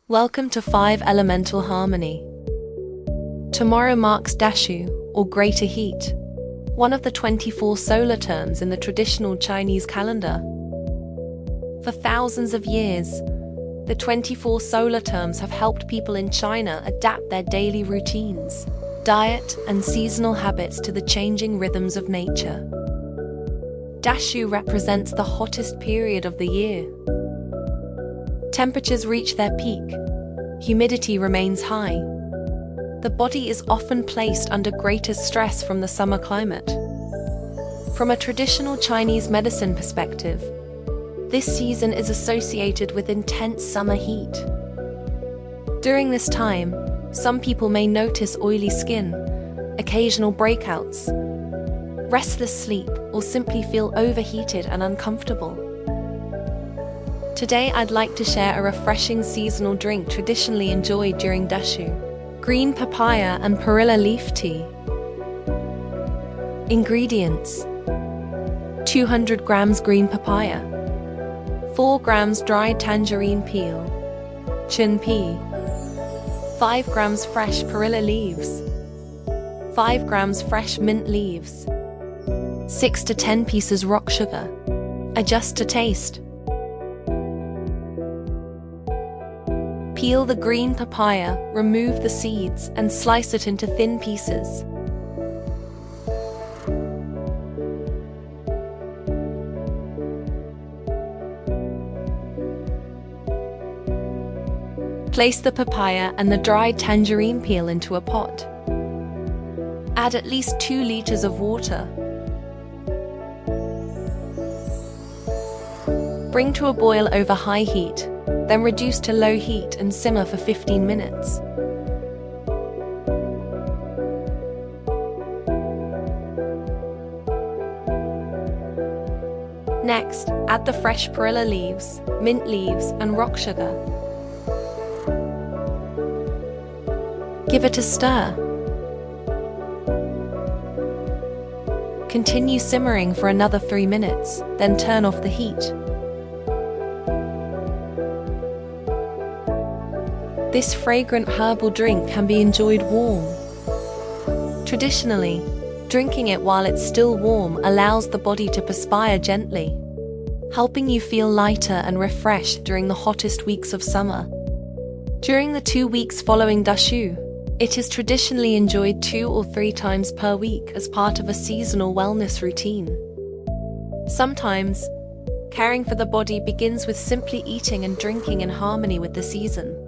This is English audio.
Welcome to 5 Elemental Harmony. Tomorrow marks Dashu, or Greater Heat, one of the 24 solar terms in the traditional Chinese calendar. For thousands of years, the 24 solar terms have helped people in China adapt their daily routines, diet, and seasonal habits to the changing rhythms of nature. Dashu represents the hottest period of the year. Temperatures reach their peak. Humidity remains high. The body is often placed under greater stress from the summer climate. From a traditional Chinese medicine perspective, this season is associated with intense summer heat. During this time, some people may notice oily skin, occasional breakouts, restless sleep, or simply feel overheated and uncomfortable. Today I'd like to share a refreshing seasonal drink traditionally enjoyed during Dashu: green papaya and Perilla leaf tea. Ingredients: 200 grams green papaya, 4 grams dried tangerine peel, Chen Pi, 5 grams fresh Perilla leaves, 5 grams fresh mint leaves, 6 to 10 pieces rock sugar. Adjust to taste. Peel the green papaya, remove the seeds, and slice it into thin pieces. Place the papaya and the dried tangerine peel into a pot. Add at least 2 liters of water. Bring to a boil over high heat, then reduce to low heat and simmer for 15 minutes. Next, add the fresh Perilla leaves, mint leaves, and rock sugar. Give it a stir. Continue simmering for another 3 minutes, then turn off the heat. This fragrant herbal drink can be enjoyed warm. Traditionally, drinking it while it's still warm allows the body to perspire gently, helping you feel lighter and refreshed during the hottest weeks of summer. During the 2 weeks following Dashu, it is traditionally enjoyed 2 or 3 times per week as part of a seasonal wellness routine. Sometimes, caring for the body begins with simply eating and drinking in harmony with the season.